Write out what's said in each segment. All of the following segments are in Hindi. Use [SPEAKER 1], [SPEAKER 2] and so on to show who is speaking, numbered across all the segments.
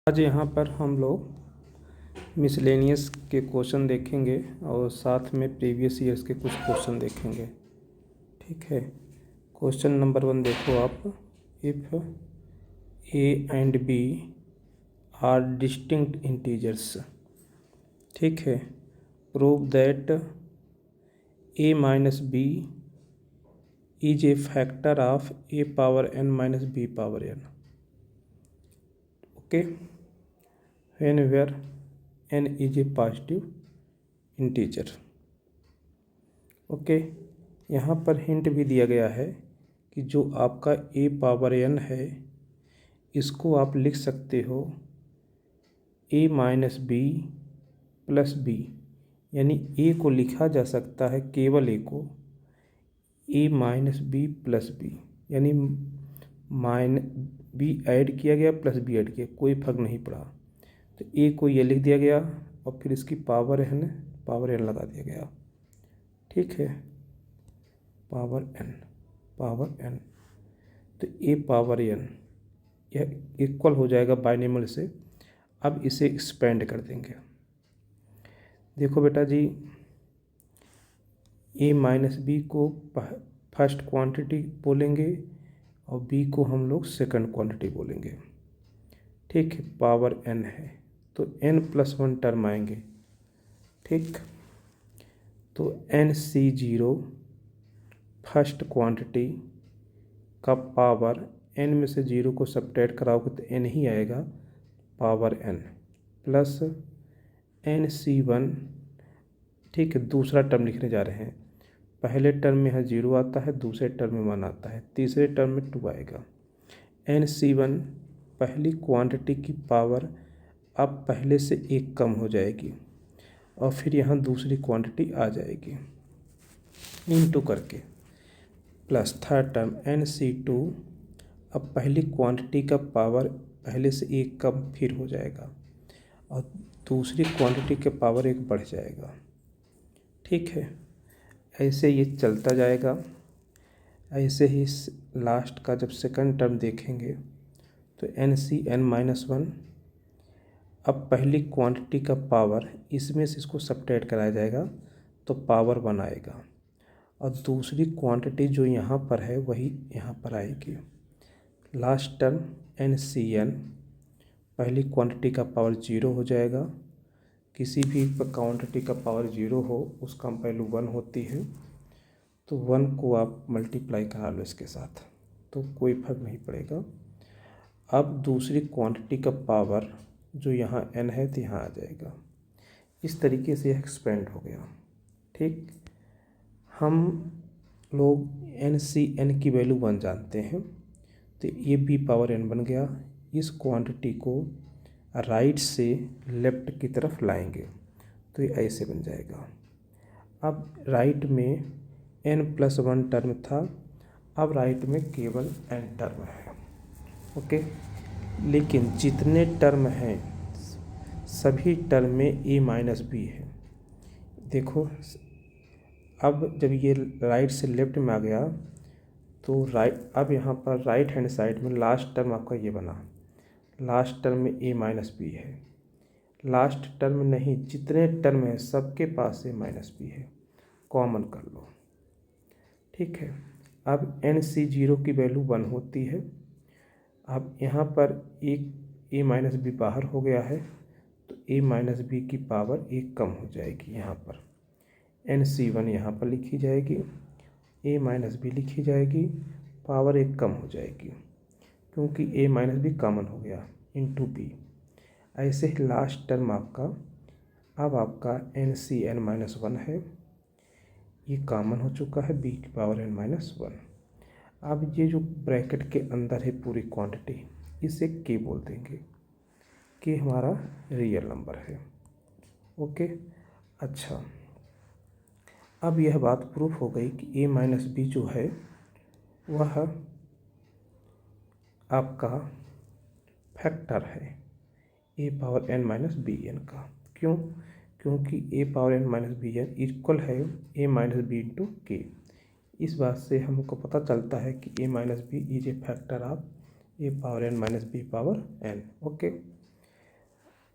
[SPEAKER 1] आज यहाँ पर हम लोग मिसलेनियस के क्वेश्चन देखेंगे और साथ में प्रीवियस ईयर्स के कुछ क्वेश्चन देखेंगे। ठीक है, क्वेश्चन नंबर 1 देखो आप। If a and b are distinct integers, ठीक है, prove that a minus b is a factor of a power n minus b power n. Okay, when where n is a positive integer। Okay, यहाँ पर हिंट भी दिया गया है कि जो आपका a पावर n है इसको आप लिख सकते हो a minus b plus b, यानी a को लिखा जा सकता है केवल a को a minus b plus b, यानी बी ऐड किया गया प्लस बी ऐड किया, कोई फर्क नहीं पड़ा। तो ए को ये लिख दिया गया और फिर इसकी पावर एन लगा दिया गया। ठीक है, पावर एन, तो ए पावर एन यह इक्वल हो जाएगा बाइनोमियल से। अब इसे एक्सपेंड कर देंगे। देखो बेटा जी, ए माइनस बी को फर्स्ट क्वांटिटी बोलेंगे और बी को हम लोग सेकंड क्वांटिटी बोलेंगे। ठीक है, पावर एन है तो n+1 टर्म आएंगे। ठीक, तो NC0 फर्स्ट क्वांटिटी का पावर n में से 0 को सब्ट्रैक्ट कराओगे तो n ही आएगा, पावर n प्लस NC1। ठीक है, दूसरा टर्म लिखने जा रहे हैं। पहले टर्म में यहाँ 0 आता है, दूसरे टर्म में 1 आता है, तीसरे टर्म में 2 आएगा। NC1 पहली क्वांटिटी की पावर अब पहले से 1 कम हो जाएगी और फिर यहाँ दूसरी क्वांटिटी आ जाएगी इनटू करके, प्लस थर्ड टर्म NC2 अब पहली क्वांटिटी का पावर पहले से 1 कम फिर हो जाएगा और दूसरी क्वांटिटी के पावर 1 बढ़ जाएगा। ठीक है, ऐसे ये चलता जाएगा। ऐसे ही लास्ट का जब सेकंड टर्म देखेंगे तो NCn-1 अब पहली क्वांटिटी का पावर इसमें से इसको सब्ट्रैक्ट कराया जाएगा तो पावर 1 आएगा और दूसरी क्वांटिटी जो यहाँ पर है वही यहाँ पर आएगी। लास्ट टर्म NCn पहली क्वांटिटी का पावर 0 हो जाएगा। किसी भी क्वांटिटी का पावर 0 हो उसका वैल्यू 1 होती है, तो 1 को आप मल्टीप्लाई करा लो इसके साथ तो कोई फर्क नहीं पड़ेगा। अब दूसरी क्वांटिटी का पावर जो यहाँ n है तो यहाँ आ जाएगा। इस तरीके से यह एक्सपेंड हो गया। ठीक, हम लोग NCn की वैल्यू 1 जानते हैं तो ये b पावर n बन गया। इस क्वांटिटी को राइट से लेफ्ट की तरफ लाएंगे तो ये ऐसे बन जाएगा। अब राइट में n+1 टर्म था, अब राइट में केवल n टर्म है। ओके, लेकिन जितने टर्म हैं सभी टर्म में a माइनस बी है। देखो, अब जब ये राइट से लेफ्ट में आ गया तो अब यहाँ पर राइट हैंड साइड में लास्ट टर्म आपका ये बना, लास्ट टर्म में a माइनस बी है। लास्ट टर्म नहीं, जितने टर्म हैं सबके पास a माइनस बी है, कॉमन कर लो। ठीक है, अब NC0 की वैल्यू 1 होती है। अब यहाँ पर एक a माइनस बी बाहर हो गया है तो a माइनस बी की पावर 1 कम हो जाएगी। यहाँ पर NC1 यहाँ पर लिखी जाएगी, a माइनस बी लिखी जाएगी, पावर 1 कम हो जाएगी क्योंकि a माइनस बी कॉमन हो गया इनटू b। ऐसे ही लास्ट टर्म आपका, अब आपका NCn-1 है, ये कॉमन हो चुका है b की पावर n-1। अब ये जो ब्रैकेट के अंदर है पूरी क्वांटिटी, इसे k बोल देंगे, k हमारा रियल नंबर है। ओके, अच्छा, अब यह बात प्रूफ हो गई कि a माइनस बी जो है वह आपका फैक्टर है a पावर n-bn का। क्यों? क्योंकि a पावर n-bn इक्वल है a माइनस बी इंटू के। इस बात से हमको पता चलता है कि a minus b is a factor of a power n minus b power n। Okay,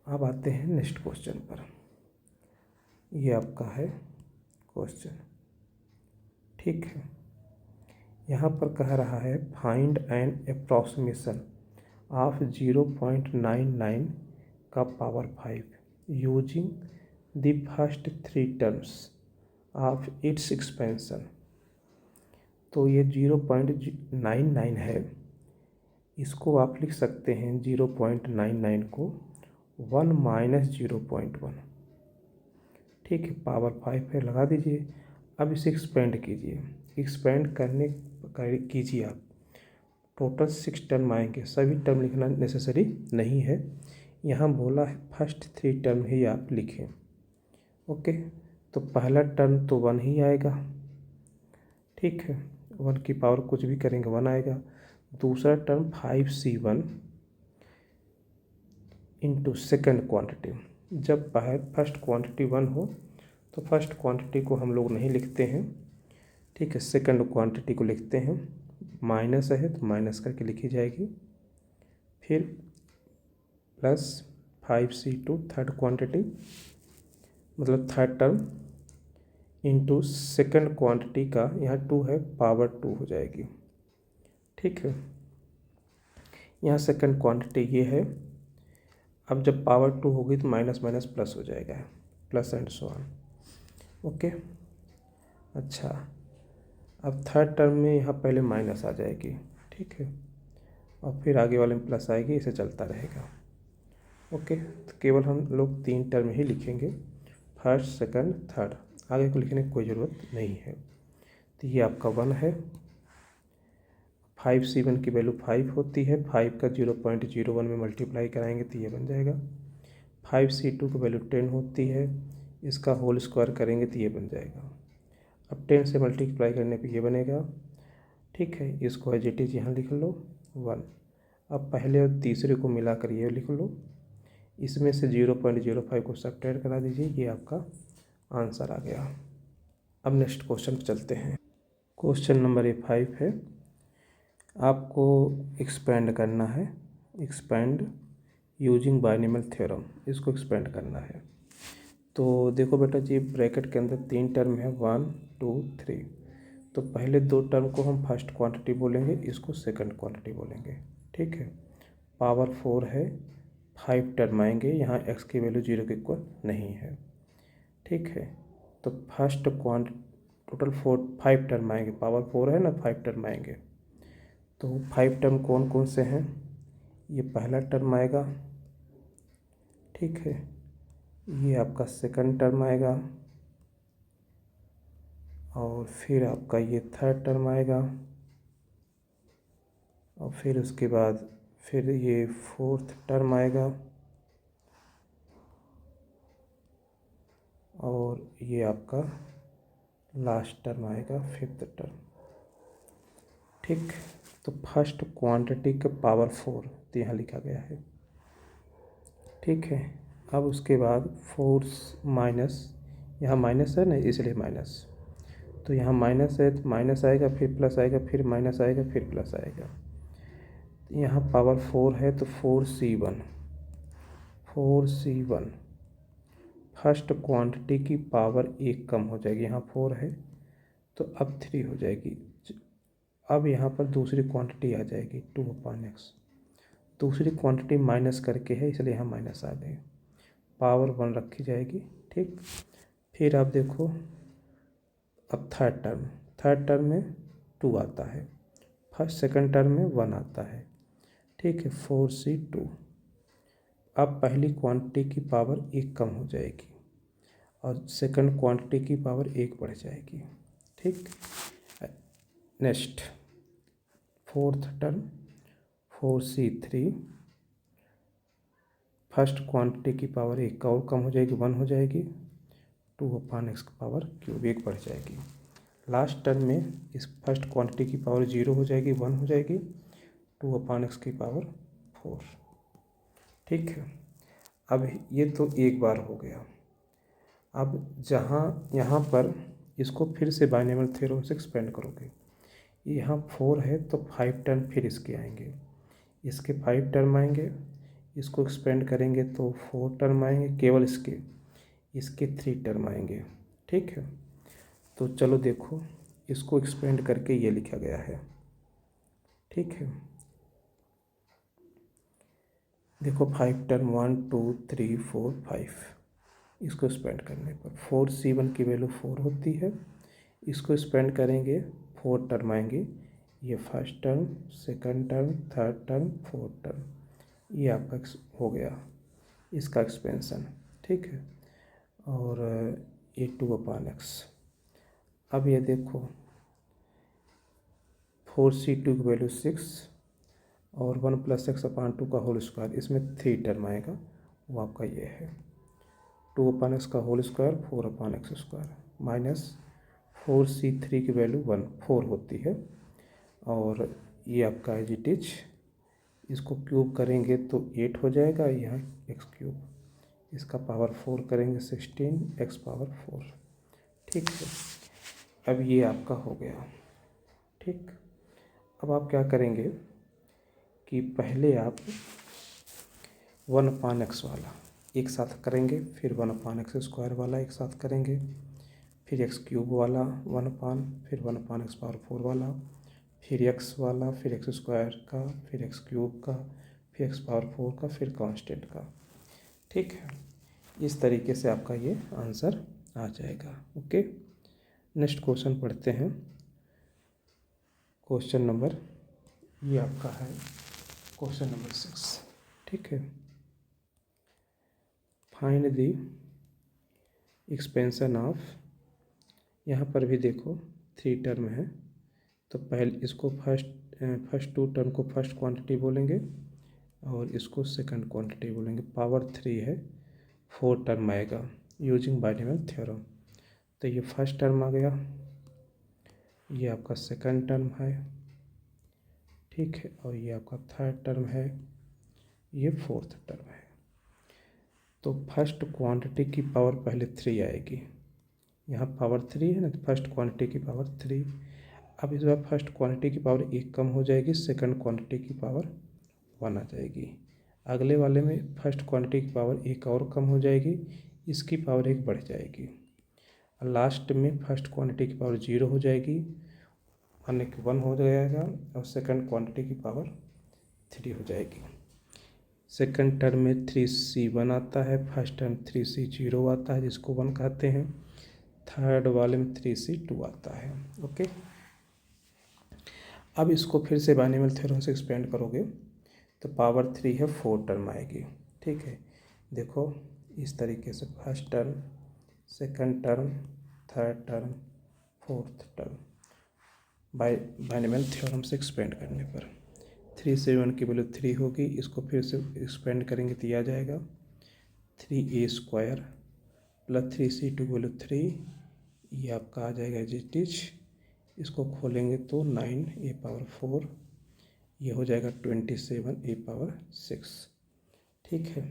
[SPEAKER 1] अब आते हैं नेक्स्ट क्वेश्चन पर। ये आपका है क्वेश्चन, ठीक है। यहाँ पर कह रहा है फाइंड एन अप्रॉक्सीमेशन ऑफ 0.99 का power 5 using the first 3 terms of its expansion. तो ये 0.99 है, इसको आप लिख सकते हैं 0.99 को 1 माइनस 0.1, ठीक है। पावर 5 है, लगा दीजिए। अब इसे एक्सपेंड कीजिए, एक्सपेंड कीजिए आप। टोटल 6 टर्म आएंगे, सभी टर्म लिखना नेसेसरी नहीं है, यहाँ बोला है फर्स्ट 3 टर्म ही आप लिखें, ओके। तो पहला टर्म तो 1 ही आएगा, ठीक है। 1 की पावर कुछ भी करेंगे 1 आएगा। दूसरा term 5c1 into second quantity. जब फर्स्ट क्वांटिटी 1 हो तो फर्स्ट क्वांटिटी को हम लोग नहीं लिखते हैं, ठीक है, सेकंड क्वांटिटी को लिखते हैं। माइनस है तो माइनस करके लिखी जाएगी, फिर प्लस 5c2 थर्ड क्वांटिटी, मतलब third term, into second quantity का यहाँ 2 है, पावर 2 हो जाएगी, ठीक है। यहाँ सेकंड क्वांटिटी ये है। अब जब पावर 2 होगी तो माइनस माइनस प्लस हो जाएगा, plus and so on, okay. अच्छा, अब थर्ड टर्म में यहाँ पहले माइनस आ जाएगी, ठीक है, और फिर आगे वाले में प्लस आएगी, इसे चलता रहेगा, ओके। तो केवल हम लोग 3 टर्म ही लिखेंगे, फर्स्ट सेकंड थर्ड, आगे को लिखने की कोई ज़रूरत नहीं है। तो ये आपका 1 है। 5c1 की वैल्यू 5 होती है, 5 का 0.01 में मल्टीप्लाई कराएंगे तो ये बन जाएगा। 5c2 की वैल्यू 10 होती है, इसका होल स्क्वायर करेंगे तो ये बन जाएगा। अब 10 से मल्टीप्लाई करने पे ये बनेगा, ठीक है। इसको एज इट इज़ यहाँ लिख लो 1। अब पहले और तीसरे को मिलाकर ये लिख लो, इसमें से 0.05 को सब्ट्रैक्ट करा दीजिए, ये आपका आंसर आ गया। अब नेक्स्ट क्वेश्चन पर चलते हैं। क्वेश्चन नंबर 5 है, आपको एक्सपेंड करना है, एक्सपेंड यूजिंग बाइनॉमियल थ्योरम, इसको एक्सपेंड करना है। तो देखो बेटा जी, ब्रैकेट के अंदर 3 टर्म है, 1 2 3। तो पहले 2 टर्म को हम फर्स्ट क्वांटिटी बोलेंगे, इसको सेकंड क्वांटिटी बोलेंगे, ठीक है। पावर 4 है, 5 टर्म आएंगे, यहाँ x की वैल्यू 0 के इक्वल नहीं है, ठीक है। तो फर्स्ट टोटल 5 टर्म आएंगे, पावर 4 है ना, 5 टर्म आएंगे। तो 5 टर्म कौन कौन से हैं? ये पहला टर्म आएगा, ठीक है, ये आपका सेकंड टर्म आएगा, और फिर आपका ये थर्ड टर्म आएगा, और फिर उसके बाद फिर ये फोर्थ टर्म आएगा, और ये आपका लास्ट टर्म आएगा, फिफ्थ टर्म, ठीक। तो फर्स्ट क्वांटिटी का पावर 4 तो यहाँ लिखा गया है, ठीक है। अब उसके बाद 4 माइनस, यहाँ माइनस है ना इसलिए माइनस, तो यहाँ माइनस है तो माइनस आएगा, फिर प्लस आएगा, फिर माइनस आएगा, फिर प्लस आएगा। यहाँ पावर 4 है तो 4c1 फर्स्ट क्वांटिटी की पावर 1 कम हो जाएगी, यहाँ 4 है तो अब 3 हो जाएगी। अब यहाँ पर दूसरी क्वांटिटी आ जाएगी 2/x, दूसरी क्वांटिटी माइनस करके है इसलिए यहाँ माइनस आ गई, पावर 1 रखी जाएगी, ठीक। फिर आप देखो, अब थर्ड टर्म में 2 आता है, फर्स्ट सेकंड टर्म में 1 आता है, ठीक है, 4c2। अब पहली क्वांटिटी की पावर 1 कम हो जाएगी और सेकंड क्वांटिटी की पावर 1 बढ़ जाएगी, ठीक। Next fourth term 4c3, first quantity की पावर 1 का और कम हो जाएगी, 1 हो जाएगी, 2/x की पावर क्यूब 1 बढ़ जाएगी। लास्ट टर्म में इस फर्स्ट क्वांटिटी की पावर 0 हो जाएगी, 1 हो जाएगी, 2/x की पावर 4, ठीक है। अब ये तो एक बार हो गया। अब जहाँ यहाँ पर इसको फिर से बाइनॉमियल थ्योरम से एक्सपेंड करोगे, यहाँ 4 है तो 5 टर्म फिर इसके आएंगे, इसके 5 टर्म आएंगे, इसको एक्सपेंड करेंगे तो 4 टर्म आएंगे, केवल इसके 3 टर्म आएंगे। ठीक है, तो चलो देखो, इसको एक्सपेंड करके ये लिखा गया है। ठीक है, देखो 5 टर्म 1 2 3 4 5, इसको स्पेंड करने पर 4c1 की वैल्यू 4 होती है। इसको स्पेंड करेंगे 4 टर्म आएंगे, ये first term, second term, third term, fourth term, ये आपका हो गया इसका एक्सपेंशन। ठीक है, और ये 2/x। अब ये देखो 4c2 की वैल्यू 6 और 1+x/2 का होल स्क्वायर, इसमें 3 टर्म आएगा, वो आपका ये है 2/x का whole square 4/x² minus 4c3 की वैल्यू 4 होती है, और ये आपका एज इट इज, इसको क्यूब करेंगे तो 8 हो जाएगा, यहाँ x3, इसका पावर 4 करेंगे 16 x⁴। ठीक है, अब ये आपका हो गया। ठीक, अब आप क्या करेंगे कि पहले आप 1/x वाला एक साथ करेंगे, फिर 1/x² वाला एक साथ करेंगे, फिर x³ वाला फिर 1/x⁴ वाला, फिर x वाला, फिर x² का, फिर x³ का, फिर x⁴ का, फिर कांस्टेंट का। ठीक है, इस तरीके से आपका ये आंसर आ जाएगा। ओके, नेक्स्ट क्वेश्चन पढ़ते हैं। क्वेश्चन नंबर, ये आपका है क्वेश्चन नंबर 6। ठीक है, फाइंड द एक्सपेंशन ऑफ, यहाँ पर भी देखो 3 टर्म है, तो पहले इसको फर्स्ट 2 टर्म को फर्स्ट क्वांटिटी बोलेंगे और इसको सेकंड क्वांटिटी बोलेंगे। पावर 3 है, 4 टर्म आएगा यूजिंग बाइनॉमियल थ्योरम। तो ये फर्स्ट टर्म आ गया, ये आपका सेकंड टर्म है। ठीक है, और ये आपका थर्ड टर्म है, ये फोर्थ टर्म है। तो फर्स्ट क्वांटिटी की पावर पहले 3 आएगी, यहाँ पावर 3 है ना, तो फर्स्ट क्वांटिटी की पावर 3। अब इस बार फर्स्ट क्वांटिटी की पावर 1 कम हो जाएगी, सेकंड क्वांटिटी की पावर 1 आ जाएगी। अगले वाले में फर्स्ट क्वांटिटी की पावर 1 और कम हो जाएगी, इसकी पावर 1 बढ़ जाएगी। लास्ट में फर्स्ट क्वांटिटी की पावर 0 हो जाएगी, 1 हो जाएगा, और सेकंड क्वांटिटी की पावर 3 हो जाएगी। सेकंड टर्म में 3c1 आता है, फर्स्ट टर्म 3c0 आता है जिसको 1 कहते हैं, थर्ड वाले में 3c2 आता है। ओके, अब इसको फिर से बाइनॉमियल थ्योरम से एक्सपेंड करोगे तो पावर 3 है, 4 टर्म आएगी। ठीक है, देखो इस तरीके से first term, second term, third term, fourth term binomial theorem से एक्सपेंड करने पर 3 से 1 की वैल्यू 3 होगी, इसको फिर से एक्सपेंड करेंगे तो यह आ जाएगा 3a² प्लस 3c2 की वैल्यू 3, ये आपका आ जाएगा एज इट इज। इसको खोलेंगे तो 9a⁴, ये हो जाएगा 27a⁴। ठीक है,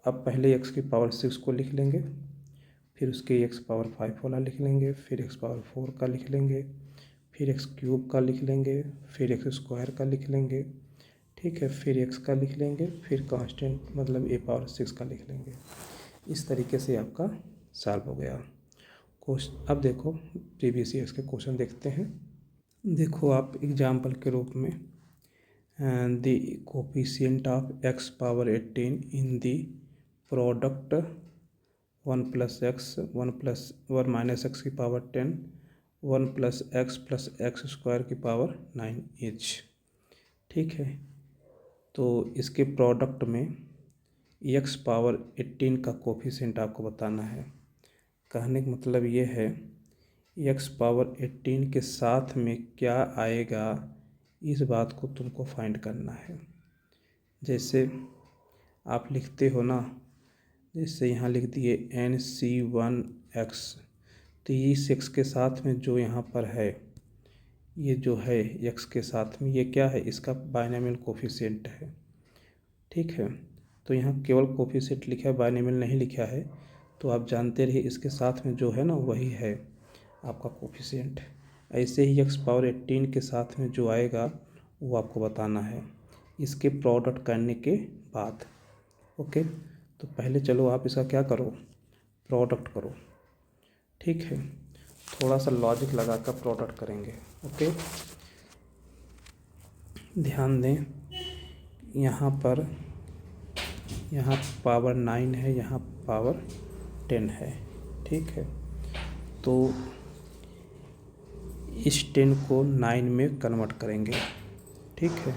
[SPEAKER 1] अब पहले x की पावर 6 को लिख लेंगे, फिर उसके x⁵ वाला लिख लेंगे, फिर x⁴ का लिख लेंगे, फिर x³ का लिख लेंगे, फिर x² का लिख लेंगे। ठीक है, फिर x का लिख लेंगे, फिर कांस्टेंट मतलब a⁴ का लिख लेंगे। इस तरीके से आपका सॉल्व हो गया क्वेश्चन। अब देखो प्रीवियस ईयर्स के क्वेश्चन देखते हैं। देखो आप एग्जाम्पल के रूप में the coefficient of x⁻18 in the product 1+x 1 - x की पावर 10 1+x + x² की पावर 9 ईच। ठीक है, तो इसके प्रोडक्ट में x⁻18 का कोफिशिएंट आपको बताना है। कहने का मतलब ये है x⁻18 के साथ में क्या आएगा, इस बात को तुमको फाइंड करना है। जैसे आप लिखते हो ना, जैसे यहाँ लिख दिए NC1x, तो इस x के साथ में जो यहाँ पर है, ये जो है x के साथ में ये क्या है, इसका बाइनॉमियल कोफिशिएंट है। ठीक है, तो यहाँ केवल कोफिशिएंट लिखा है, बाइनॉमियल नहीं लिखा है, तो आप जानते रहिए इसके साथ में जो है ना वही है आपका कोफिशिएंट। ऐसे ही x⁻18 के साथ में जो आएगा वो आपको बताना है इसके प्रोडक्ट करने के बाद। ओके, तो पहले चलो आप इसका क्या करो, प्रोडक्ट करो। ठीक है, थोड़ा सा लॉजिक लगा कर प्रोडक्ट करेंगे। ओके, ध्यान दें, यहाँ पर यहाँ पावर 9 है, यहाँ पावर 10 है। ठीक है, तो इस 10 को 9 में कन्वर्ट करेंगे। ठीक है,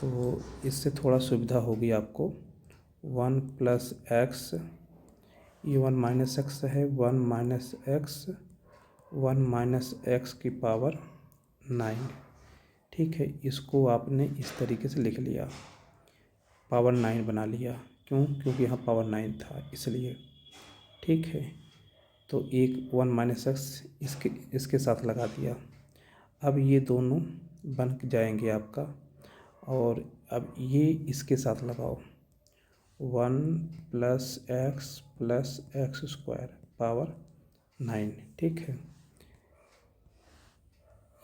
[SPEAKER 1] तो इससे थोड़ा सुविधा होगी आपको। 1 प्लस एक्स, ये 1 माइनस एक्स है, 1 माइनस एक्स, 1 माइनस एक्स की पावर 9। ठीक है, इसको आपने इस तरीके से लिख लिया, पावर 9 बना लिया। क्यों? क्योंकि यहाँ पावर 9 था इसलिए। ठीक है, तो एक 1 माइनस एक्स इसके साथ लगा दिया। अब ये दोनों बन जाएंगे आपका, और अब ये इसके साथ लगाओ, 1 प्लस एक्स स्क्वायर पावर 9। ठीक है,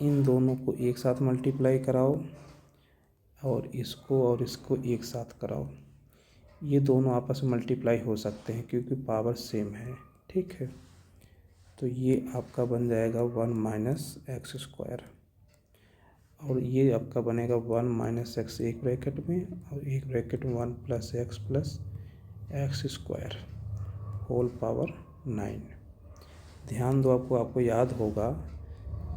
[SPEAKER 1] इन दोनों को एक साथ मल्टीप्लाई कराओ और इसको एक साथ कराओ। ये दोनों आपस में मल्टीप्लाई हो सकते हैं क्योंकि पावर सेम है। ठीक है, तो ये आपका बन जाएगा 1 माइनस एक्स स्क्वायर, और ये आपका बनेगा 1 माइनस एक्स एक ब्रैकेट में, और एक ब्रैकेट में 1 plus x square whole power 9। ध्यान दो, आपको याद होगा,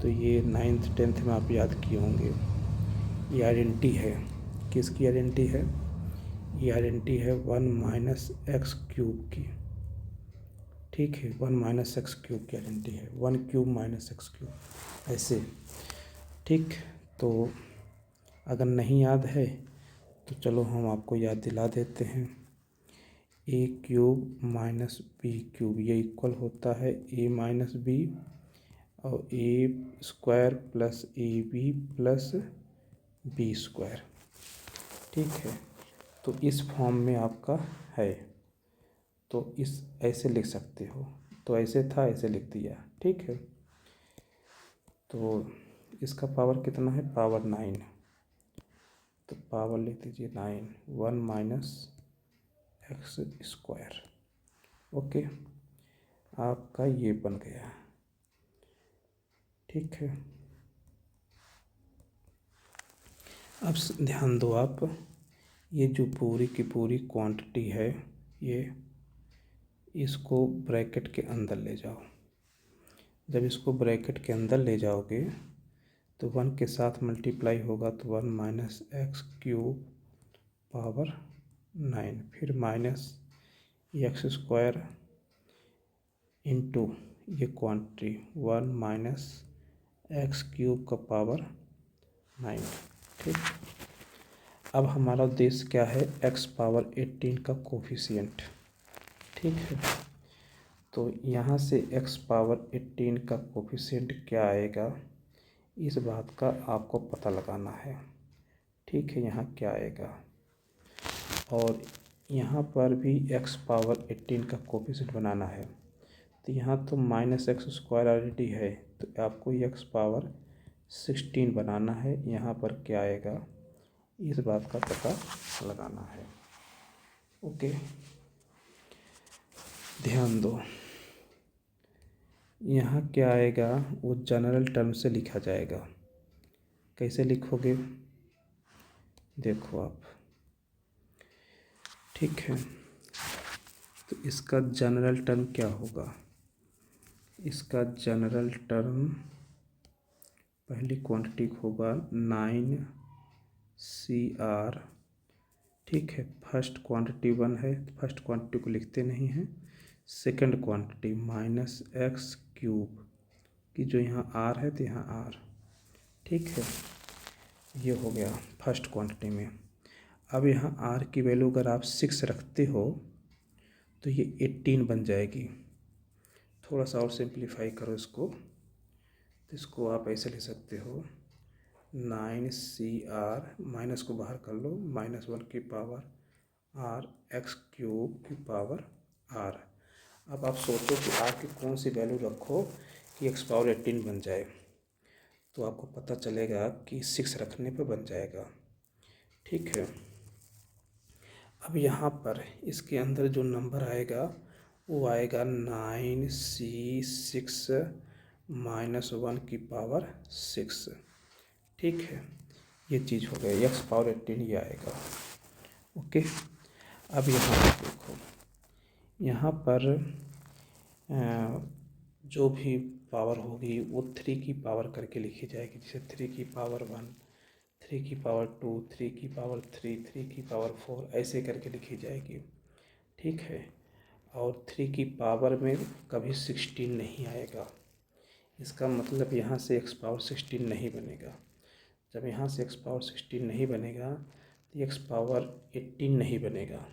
[SPEAKER 1] तो ये 9th 10th में आप याद किए होंगे। ये आइडेंटिटी है, किसकी आइडेंटिटी है? ये आइडेंटिटी है 1 माइनस एक्स क्यूब की। ठीक है, 1 माइनस एक्स क्यूब की आइडेंटिटी है, 1 क्यूब माइनस एक्स क्यूब, ऐसे। ठीक, तो अगर नहीं याद है तो चलो हम आपको याद दिला देते हैं। A cube minus B cube, ये इक्वल होता है ए माइनस बी, और A square plus A B plus B square. ठीक है, तो इस फॉर्म में आपका है, तो इस ऐसे लिख सकते हो। तो ऐसे था, ऐसे लिख दिया। ठीक है, तो इसका पावर कितना है? पावर 9। तो पावर लिख दीजिए 9, 1 माइनस एक्स स्क्वायर। ओके, आपका ये बन गया। ठीक है, अब ध्यान दो आप, ये जो पूरी की पूरी क्वांटिटी है, ये इसको ब्रैकेट के अंदर ले जाओ। जब इसको ब्रैकेट के अंदर ले जाओगे तो 1 के साथ मल्टीप्लाई होगा, तो 1 माइनस एक्स क्यूब पावर 9, फिर माइनस एक्स स्क्वायर इंटू ये क्वांटिटी 1 माइनस एक्स क्यूब का पावर 9। ठीक, अब हमारा उद्देश्य क्या है? एक्स पावर 18 का कोफिशिएंट। ठीक है, तो यहाँ से एक्स पावर 18 का कोफिशिएंट क्या आएगा, इस बात का आपको पता लगाना है। ठीक है, यहाँ क्या आएगा, और यहाँ पर भी एक्स पावर 18 का कोफिशिएंट बनाना है। तो यहाँ तो माइनस एक्स स्क्वायर ऑलरेडी है, तो आपको एक्स पावर 16 बनाना है। यहाँ पर क्या आएगा, इस बात का पता लगाना है। ओके, ध्यान दो, यहाँ क्या आएगा, वो जनरल टर्म से लिखा जाएगा। कैसे लिखोगे, देखो आप। ठीक है, तो इसका जनरल टर्म क्या होगा? इसका जनरल टर्म पहली क्वांटिटी होगा 9CR। ठीक है, फर्स्ट क्वांटिटी 1 है, फर्स्ट क्वांटिटी को लिखते नहीं हैं। Second quantity minus x cube की, जो यहाँ R है तो यहाँ R। ठीक है, ये हो गया फर्स्ट क्वांटिटी में। अब यहाँ R की वैल्यू अगर आप 6 रखते हो तो ये 18 बन जाएगी। थोड़ा सा और सिंप्लीफाई करो इसको, तो इसको आप ऐसे ले सकते हो, 9CR, माइनस को बाहर कर लो, -1 की पावर R एक्स क्यूब की पावर R। अब आप सोचो कि R की कौन सी वैल्यू रखो कि एक्स पावर 18 बन जाए, तो आपको पता चलेगा कि 6 रखने पर बन जाएगा। ठीक है, अब यहाँ पर इसके अंदर जो नंबर आएगा वो आएगा 9C6 -1⁻6। ठीक है, ये चीज़ हो गया, x⁻18 ये आएगा। ओके, अब यहाँ पर देखो, यहाँ पर जो भी पावर होगी वो 3 की पावर करके लिखी जाएगी। जैसे 3 की पावर 1, 3 की पावर 2, 3 की पावर 3, 3 की पावर 4, ऐसे करके लिखी जाएगी। ठीक है, और 3 की पावर में कभी 16 नहीं आएगा। इसका मतलब यहाँ से x⁻16 नहीं बनेगा। जब यहाँ से x⁻16 नहीं बनेगा तो x⁻18 नहीं बनेगा।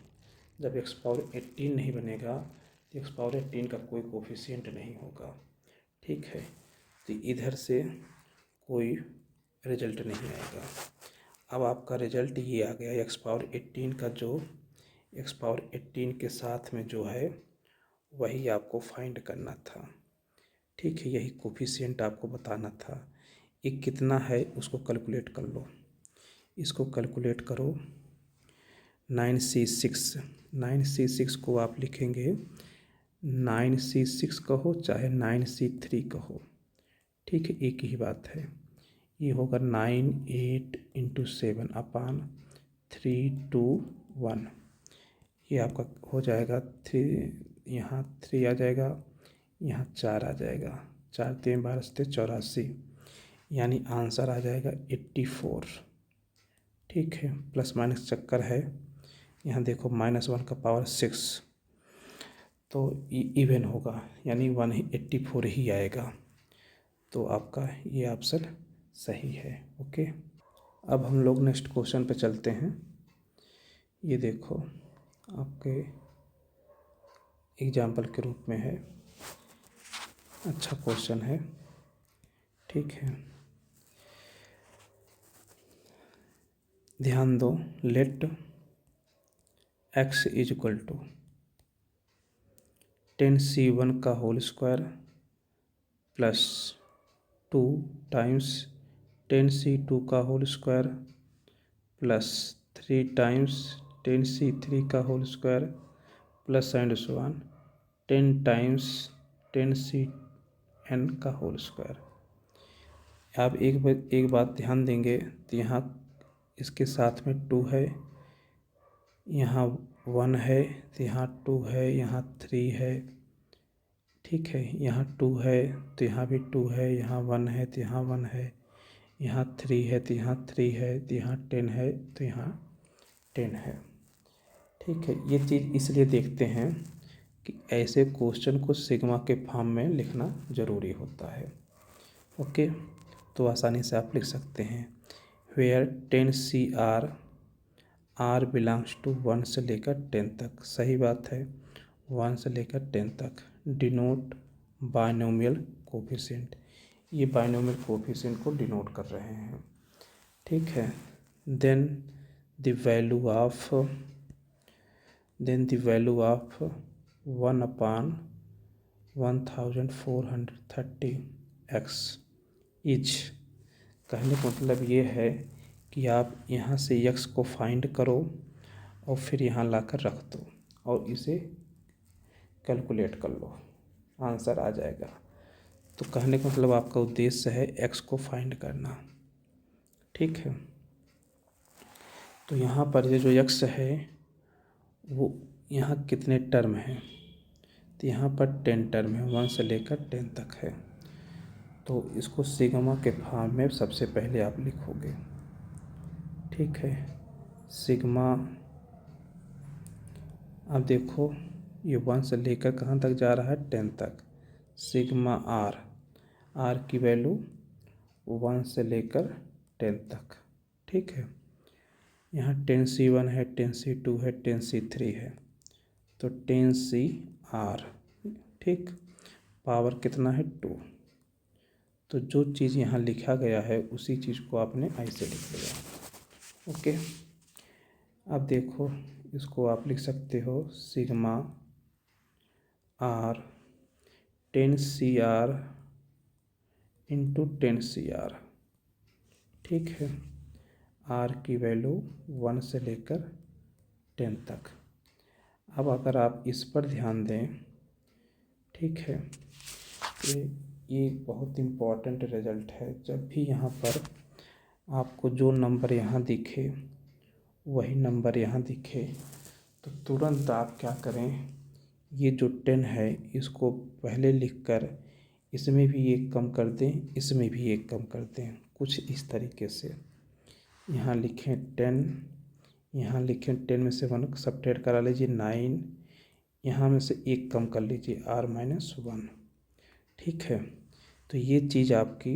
[SPEAKER 1] जब x⁻18 नहीं बनेगा तो x⁻18 का कोई कोफिशिएंट नहीं होगा। ठीक है, तो इधर से कोई रिजल्ट नहीं आएगा। अब आपका रिजल्ट ये आ गया, x⁻18 का जो x⁻18 के साथ में जो है वही आपको फाइंड करना था। ठीक है, यही कोफिशिएंट आपको बताना था। ये कितना है उसको कैलकुलेट कर लो, इसको कैलकुलेट करो। 9C6, 9C6 को आप लिखेंगे 9C6 कहो चाहे 9C3 कहो, ठीक है, एक ही बात है। ये होगा 9 8 × 7/321। ये आपका हो जाएगा 3, यहाँ 3 आ जाएगा, यहाँ 4 आ जाएगा, 4 3 12 84, यानी आंसर आ जाएगा 84। ठीक है, प्लस माइनस चक्कर है। यहाँ देखो -1 का पावर 6 तो इवन होगा, यानी 184 ही आएगा। तो आपका ये ऑप्शन सही है। ओके, अब हम लोग नेक्स्ट क्वेश्चन पे चलते हैं। ये देखो आपके एग्जाम्पल के रूप में है, अच्छा क्वेश्चन है। ठीक है, ध्यान दो। लेट x = 10C1 का whole square plus 2 times 10C2 का whole square plus 3 times 10C3 का whole square plus and so on 10 times 10Cn का होल स्क्वायर। आप एक बात ध्यान देंगे तो यहाँ इसके साथ में 2 है, यहाँ 1 है, तो यहाँ 2 है, यहाँ 3 है। ठीक है, यहाँ 2 है तो यहाँ भी 2 है, यहाँ 1 है तो यहाँ 1 है, यहाँ 3 है तो यहाँ 3 है, तो यहाँ 10 है तो यहाँ 10 है। ठीक है, ये चीज़ इसलिए देखते हैं कि ऐसे क्वेश्चन को सिग्मा के फॉर्म में लिखना ज़रूरी होता है। ओके, तो आसानी से आप लिख सकते हैं where 10CR R belongs to 1 से लेकर 10 तक। सही बात है, 1 से लेकर 10 तक। डिनोट बायनोमियल कोफिशिएंट, ये बायनोमियल कोफिशिएंट को डिनोट कर रहे हैं। ठीक है, then the value of 1/1430x is, कहने का मतलब ये है कि आप यहाँ से x को फाइंड करो और फिर यहाँ लाकर रख दो और इसे कैलकुलेट कर लो, आंसर आ जाएगा। तो कहने का मतलब आपका उद्देश्य है x को फाइंड करना। ठीक है, तो यहाँ पर ये जो x है वो यहाँ कितने टर्म हैं, तो यहाँ पर 10 टर्म है, 1 से लेकर 10 तक है। तो इसको सिग्मा के फॉर्म में सबसे पहले आप लिखोगे। ठीक है, सिग्मा, अब देखो ये 1 से लेकर कहाँ तक जा रहा है, 10 तक। सिग्मा r की वैल्यू 1 से लेकर 10 तक। ठीक है, यहाँ 10C1 है, 10C2 है, 10C3 है, तो 10CR। ठीक, पावर कितना है, 2। तो जो चीज़ यहाँ लिखा गया है उसी चीज़ को आपने ऐसे लिख लिया। ओके, अब देखो इसको आप लिख सकते हो सिग्मा R 10CR × 10CR। ठीक है, R की वैल्यू 1 से लेकर 10 तक। अब अगर आप इस पर ध्यान दें, ठीक है, तो ये बहुत इम्पॉर्टेंट रिजल्ट है। जब भी यहाँ पर आपको जो नंबर यहाँ दिखे वही नंबर यहाँ दिखे तो तुरंत आप क्या करें, ये जो 10 है इसको पहले लिखकर इसमें भी एक कम कर दें, इसमें भी एक कम कर दें, कुछ इस तरीके से। यहाँ लिखें 10, यहाँ लिखें 10 में से 1 सब्ट्रैक्ट करा लीजिए 9, यहाँ में से एक कम कर लीजिए r-1, ठीक है। तो ये चीज़ आपकी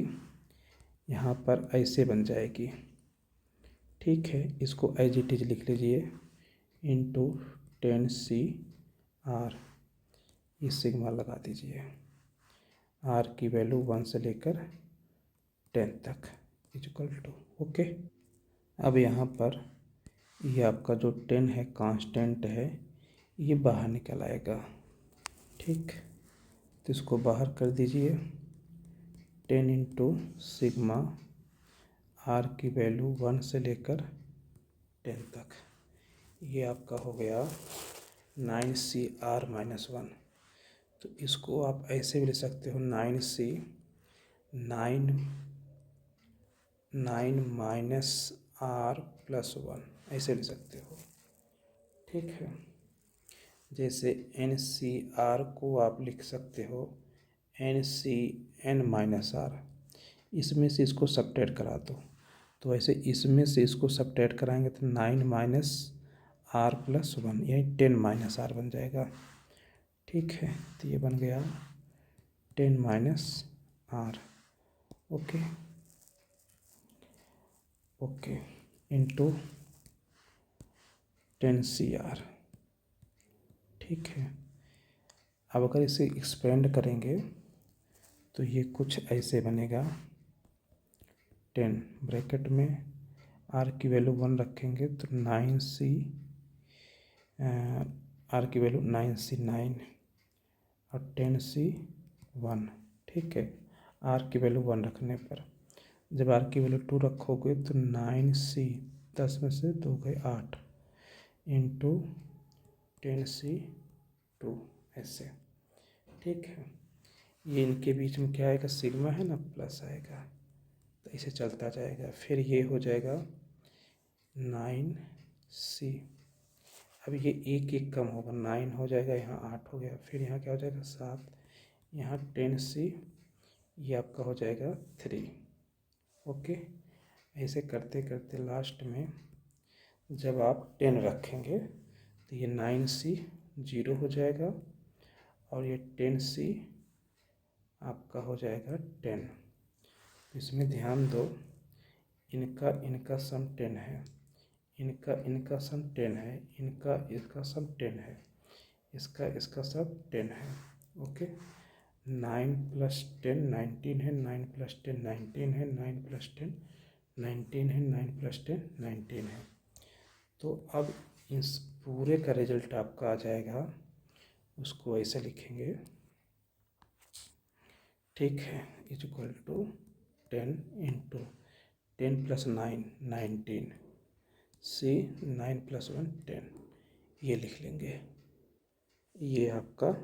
[SPEAKER 1] यहाँ पर ऐसे बन जाएगी, ठीक है। इसको एज इट इज लिख लीजिए इंटू 10CR, ये सिग्मा लगा दीजिए, r की वैल्यू 1 से लेकर 10 तक इक्वल टू, ओके। अब यहाँ पर ये आपका जो 10 है कांस्टेंट है, ये बाहर निकल आएगा, ठीक। तो इसको बाहर कर दीजिए, 10 इंटू सिग्मा r की वैल्यू 1 से लेकर 10 तक, ये आपका हो गया 9CR-1। तो इसको आप ऐसे भी लिख सकते हो 9C 9 -R+1, ऐसे लिख सकते हो, ठीक है। जैसे NCR को आप लिख सकते हो NCN-R, इसमें से इसको सब्ट्रैक्ट करा दो, तो ऐसे इसमें से इसको सब्ट्रैक्ट कराएंगे तो 9 -R+1 यही 10 -R बन जाएगा, ठीक है। तो ये बन गया 10 -R, okay okay, into 10CR, ठीक है। अब अगर इसे एक्सपेंड करेंगे तो ये कुछ ऐसे बनेगा, 10 ब्रैकेट में r की वैल्यू 1 रखेंगे तो 9C, r की वैल्यू 9C9 और 10C1, ठीक है। r की वैल्यू 1 रखने पर जब r की वैल्यू 2 रखोगे तो 9C 10 में से 2 गए 8 इंटू 10C2, ऐसे, ठीक है। ये इनके बीच में क्या आएगा, सिग्मा है ना, प्लस आएगा, तो इसे चलता जाएगा। फिर ये हो जाएगा 9C, अब ये एक एक कम होगा, 9 हो जाएगा, यहाँ 8 हो गया, फिर यहाँ क्या हो जाएगा 7, यहाँ 10C, ये आपका हो जाएगा 3, ओके। ऐसे करते करते लास्ट में जब आप 10 रखेंगे तो ये 9C 0 हो जाएगा और ये 10C आपका हो जाएगा 10। इसमें ध्यान दो, इनका सम 10 है, इनका सम 10 है, इसका सम 10 है, इसका सब 10 है, ओके। 9 + 10 19 है, 9 + 10 19 है, 9 + 10 19 है, 9 + 10 19 है। तो अब इस पूरे का रिजल्ट आपका आ जाएगा, उसको ऐसे लिखेंगे, ठीक है, इक्वल टू 10 इंटू 10 + 9 19 C 9 + 1 10, ये लिख लेंगे, ये आपका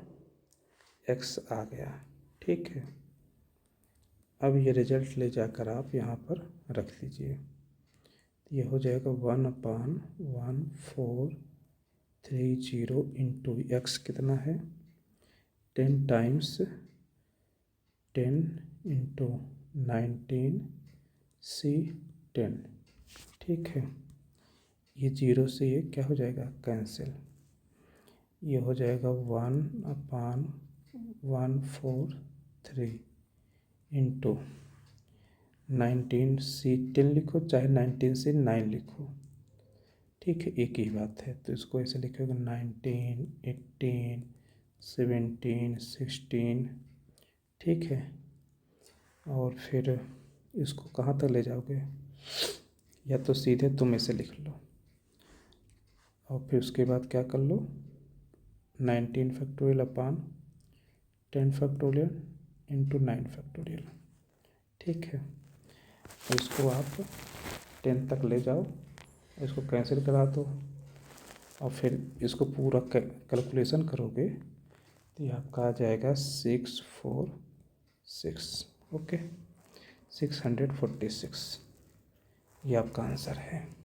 [SPEAKER 1] x आ गया, ठीक है। अब ये रिजल्ट ले जाकर आप यहाँ पर रख लीजिए, ये हो जाएगा 1/1430 इंटू x कितना है 10 टाइम्स 10 इंटू 19 C 10, ठीक है। ये 0 से ये क्या हो जाएगा, कैंसिल, ये हो जाएगा 1/143 इंटू 19C 10 लिखो चाहे 19C 9 लिखो, ठीक है, एक ही बात है। तो इसको ऐसे लिखोगे 19 18 17 16, ठीक है। और फिर इसको कहाँ तक ले जाओगे, या तो सीधे तुम इसे लिख लो और फिर उसके बाद क्या कर लो 19 फैक्टोरियल अपान 10 फैक्टोरियल इंटू 9 फैक्टोरियल, ठीक है। तो इसको आप 10 तक ले जाओ, इसको कैंसिल करा दो और फिर इसको पूरा कैलकुलेशन करोगे तो ये आपका आ जाएगा 646। ओके, 646 ये आपका आंसर है।